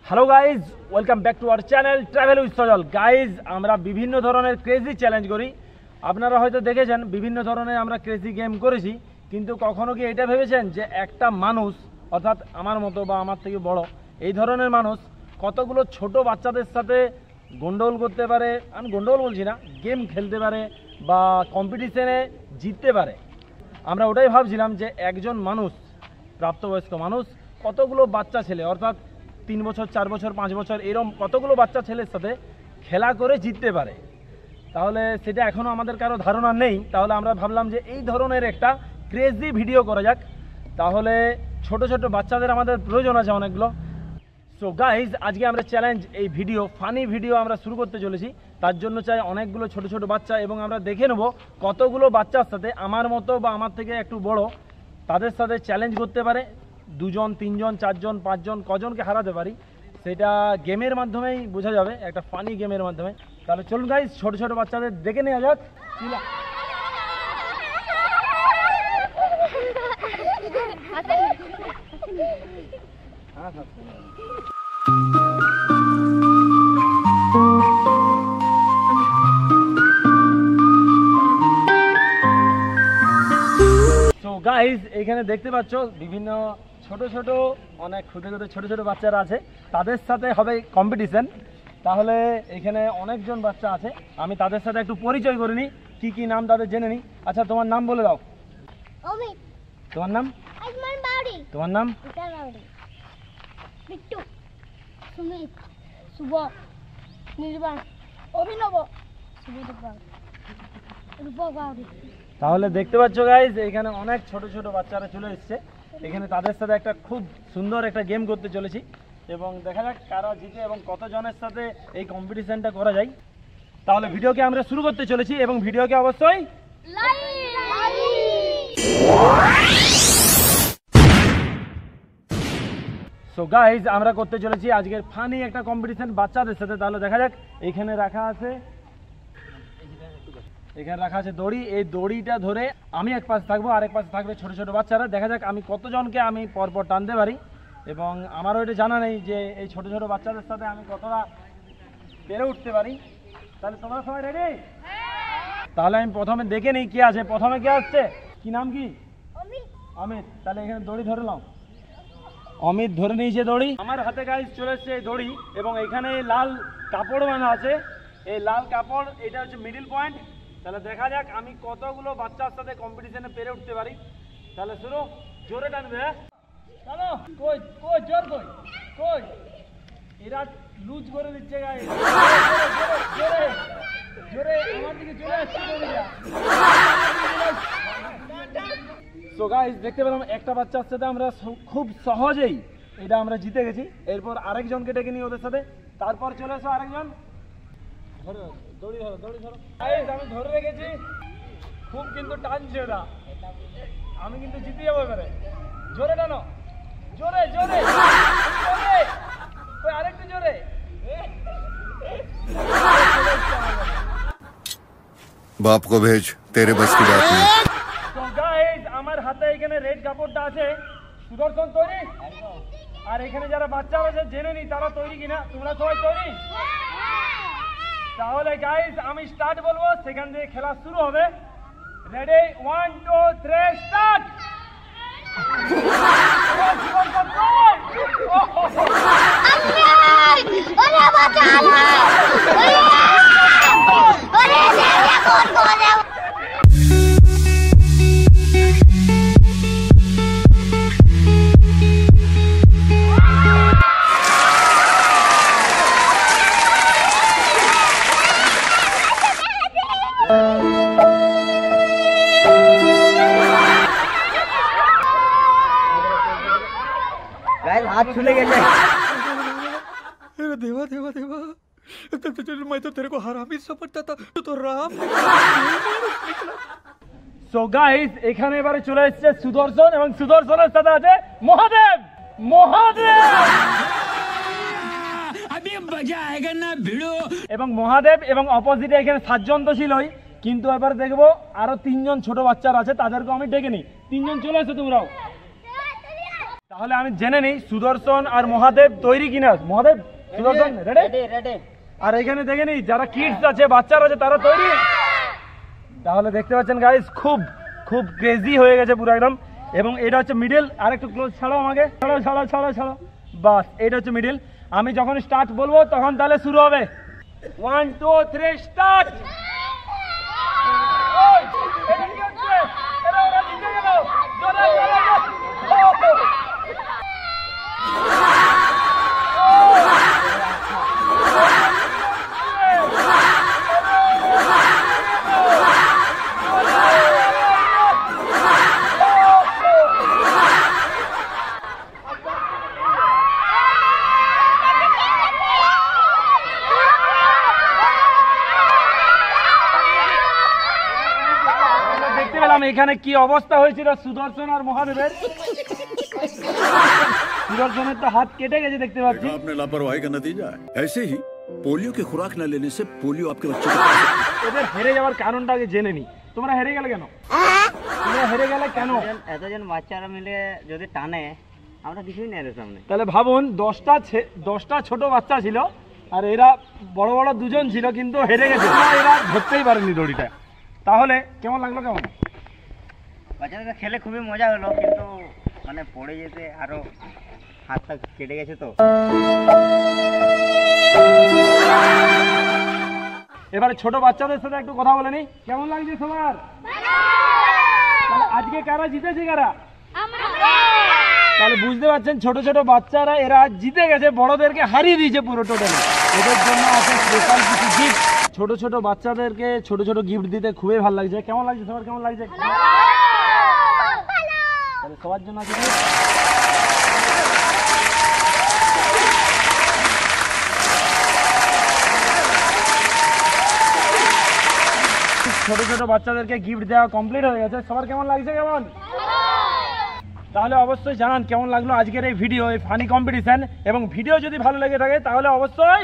Hello guys, welcome back to our channel travel with Sajal. Guys, আমরা বিভিন্ন ধরনের crazy challenge করি। আপনারা হয়তো দেখেছেন বিভিন্ন ধরনের আমরা ক্রেজি গেম করেছি, কিন্তু কখনো কি এটা ভেবেছেন যে একটা মানুষ, অর্থাৎ আমার মতো বা আমার থেকে বড় এই ধরনের মানুষ কতগুলো ছোট বাচ্চাদের সাথে গন্ডগোল করতে পারে? আমি গন্ডগোল বলছি না, গেম খেলতে পারে বা কম্পিটিশনে জিততে পারে। আমরা ওটাই ভাবছিলাম যে একজন মানুষ, প্রাপ্তবয়স্ক মানুষ কতগুলো বাচ্চা ছেলে, অর্থাৎ 3 বছর 4 বছর 5 বছর এরকম কতগুলো বাচ্চা ছেলের সাথে খেলা করে জিততে পারে। তাহলে সেটা এখনও আমাদের কারো ধারণা নেই। তাহলে আমরা ভাবলাম যে এই ধরনের একটা ক্রেজি ভিডিও করা যাক। তাহলে ছোট ছোট বাচ্চাদের আমাদের প্রয়োজন আছে অনেকগুলো। সো গাইজ, আজকে আমরা চ্যালেঞ্জ, এই ভিডিও ফানি ভিডিও আমরা শুরু করতে চলেছি। তার জন্য চাই অনেকগুলো ছোট ছোট বাচ্চা, এবং আমরা দেখে নেব কতগুলো বাচ্চার সাথে আমার মতো বা আমার থেকে একটু বড় তাদের সাথে চ্যালেঞ্জ করতে পারে। 2 জন 3 জন 4 জন 5 জন কজনকে হারাতে পারি সেটা গেমের মাধ্যমেই বোঝা যাবে, একটা ফানি গেমের মাধ্যমে। তাহলে চলুন গাইজ, ছোট ছোট বাচ্চাদের দেখে নেওয়া যাক। তো গাইজ, এখানে দেখতে পাচ্ছ বিভিন্ন ছোট ছোট, অনেক ক্ষুদ্র ক্ষুদ্র ছোট ছোট বাচ্চারা আছে, তাদের সাথে হবে কম্পিটিশন। তাহলে এখানে অনেকজন বাচ্চা আছে, আমি তাদের সাথে একটু পরিচয় করে নিই, কি কি নাম তাদের জেনে নিই। আচ্ছা, তোমার নাম বলে দাও। অমিত। তোমার নাম? আজমান বাউরি। তোমার নাম? বিশাল বাউরি। বিট্টু, সুমিত, শুভ, নির্বাণ, অভিনব, শুভদীপ বাউরি, রূপক বাউরি। তাহলে দেখতে পাচ্ছ গাইজ, এখানে অনেক ছোট ছোট বাচ্চারা চলে এসছে। এখানে তাদের সাথে একটা খুব সুন্দর একটা গেম করতে চলেছি, এবং দেখা যাক কারা জিতে এবং কতজনের সাথে এই কম্পিটিশনটা করা যায়। তাহলে ভিডিওকে আমরা শুরু করতে চলেছি, এবং ভিডিওকে অবশ্যই সো গাইজ, আমরা করতে চলেছি আজকের ফানি একটা কম্পিটিশন বাচ্চাদের সাথে। তাহলে দেখা যাক, এখানে রাখা আছে দড়ি। এই দড়িটা ধরে আমি এক পাশে থাকবো, আরেক পাশে থাকবে ছোট ছোট বাচ্চারা। দেখা যাক আমি কতজনকে আমি পরপর টানতে পারি, এবং আমারও এটা জানা নেই যে এই ছোট ছোট বাচ্চাদের সাথে আমি কতটা পেরে উঠতে পারি। তাহলে তোমরা সবাই রেডি? তাহলে আমি প্রথমে দেখে নিই কে আছে। প্রথমে কে আসছে? কি নাম? কি? অমিত। তাহলে এখানে দড়ি ধরে নাও। অমিত ধরে নিয়েছে দড়ি। আমার হাতে গাইজ চলে এসছে এই দড়ি, এবং এখানে লাল কাপড় বাঁধা আছে। এই লাল কাপড়, এটা হচ্ছে মিডিল পয়েন্ট। তাহলে দেখা যাক আমি কতগুলো বাচ্চার সাথে কম্পিটিশনে পেরে উঠতে পারি। তাহলে শুরু, জোরে টানবে। চলো, কই কই জোর, কই কই, এরা লুজ করে দিচ্ছে গাইজ। জোরে জোরে আমার দিকে চলে আসছে দড়িটা। সো গাইজ, দেখতে পেলাম একটা বাচ্চার সাথে আমরা খুব সহজেই এটা আমরা জিতে গেছি। এরপর আরেকজনকে ডেকে নিই ওদের সাথে। তারপর চলে এসো আরেকজন। ধরো দড়ি, ধরো দড়ি ধরো। গাইজ, আমি ধরে রেখেছি, খুব কিন্তু টানছে ওরা। আমি কিন্তু জিতে যাবো এবারে। জোরে টানো, জোরে জোরে জোরে, ওই আরেকটু জোরে। बाप को भेज, तेरे बस की बात नहीं। তো গাইজ, আমার হাতে এখানে রেড কাপড়টা আছে। সুদর্শন তৈরি? আর এখানে যারা বাচ্চা আছে জেনে নি তারা তৈরি কিনা। তোমরা সবাই তৈরি? তাহলে গাইজ, আমি স্টার্ট বলবো, সেখান থেকে খেলা শুরু হবে। রেডি? 1 2 3 স্টার্ট। हाथ छूने गए। अरे देवा देवा देवा, मैं तो तेरे को हरामी समझता था, तो राम। সো গাইজ, এখানে এবারে চলে এসেছে সুদর্শন, এবং সুদর্শনের সাথে আছে মহাদেব। এবং মহাদেব এবং অপোজিটে এখানে 7 জন তো ছিলই, কিন্তু এবার দেখবো আরো 3 জন ছোট বাচ্চারা আছে, তাদেরকে আমি ডেকে নিই। 3 জন চলে এসো তোমরাও। তাহলে আমি জেনে নিই সুদর্শন আর মহাদেব তৈরি কিনা। মহাদেব, সুদর্শন রেডি? রেডি। আর এখানে দেখে নিই যারা কিডস আছে, বাচ্চারা আছে, তারা তৈরি। তাহলে দেখতে পাচ্ছেন গাইস, খুব খুব ক্রেজি হয়ে গেছে পুরো একদম। এবং এটা হচ্ছে মিডল। আর একটু ক্লোজ ছাড়ো আমাকে, ছাড়ো ছাড়ো ছাড়ো ছাড়ো, বাস এটা হচ্ছে মিডল। আমি যখন স্টার্ট বলবো তখন তাহলে শুরু হবে। 1 2 3 স্টার্ট। দেখতে পেলাম এখানে কি অবস্থা হয়েছিল সুদর্শন আর মহাদেবের। সুদর্শনের তো হাত কেটে গেছে দেখতে পাচ্ছি। आपने लापरवाही का नतीजा है। ऐसे ही पोलियो की खुराक न लेने से पोलियो आपके बच्चे को এদের হেরে যাওয়ার কারণটা আগে জেনে নি। তোমরা হেরে গেলে কেন? তোমরা হেরে গেলে কেন? এতজন বাচ্চারা মিলে যদি টানে, আমরা কিছুই নেই এর সামনে। তাহলে ভাবুন 10টা ছোট বাচ্চা ছিল আর এরা বড় বড় দুজন ছিল, কিন্তু হেরে গেছে। এরা ধরতেই পারেনি দড়িটা। তাহলে কেমন লাগলো? কেমন? বাচ্চাদের খেলে খুবই মজা হলো, কিন্তু মানে পড়ে যেতে আরো হাতটা কেটে গেছে তো। এবারে ছোট বাচ্চাদের সাথে একটু কথা বলে নি। কেমন লাগছে সবার? তাহলে আজকে কারা জিতেছে, কারা? তাহলে বুঝতে পারছেন ছোট ছোট বাচ্চারা এরা জিতে গেছে, বড়দেরকে হারিয়ে দিয়েছে পুরো টোটালি। এদের জন্য আছে স্পেশাল কিছু গিফট। ছোট ছোট বাচ্চাদেরকে ছোট ছোট গিফট দিতে খুবই ভালো লাগছে। কেমন লাগছে সবার? কেমন লাগছে? তাহলে সবার জন্য আছে gift। ছোট ছোট বাচ্চাদেরকে গিফট দেওয়া কমপ্লিট হয়ে গেছে। সবার কেমন লাগছে? কেমন? তাহলে অবশ্যই জানান কেমন লাগলো আজকের এই ভিডিও, এই ফানি কম্পিটিশন। এবং ভিডিও যদি ভালো লেগে থাকে তাহলে অবশ্যই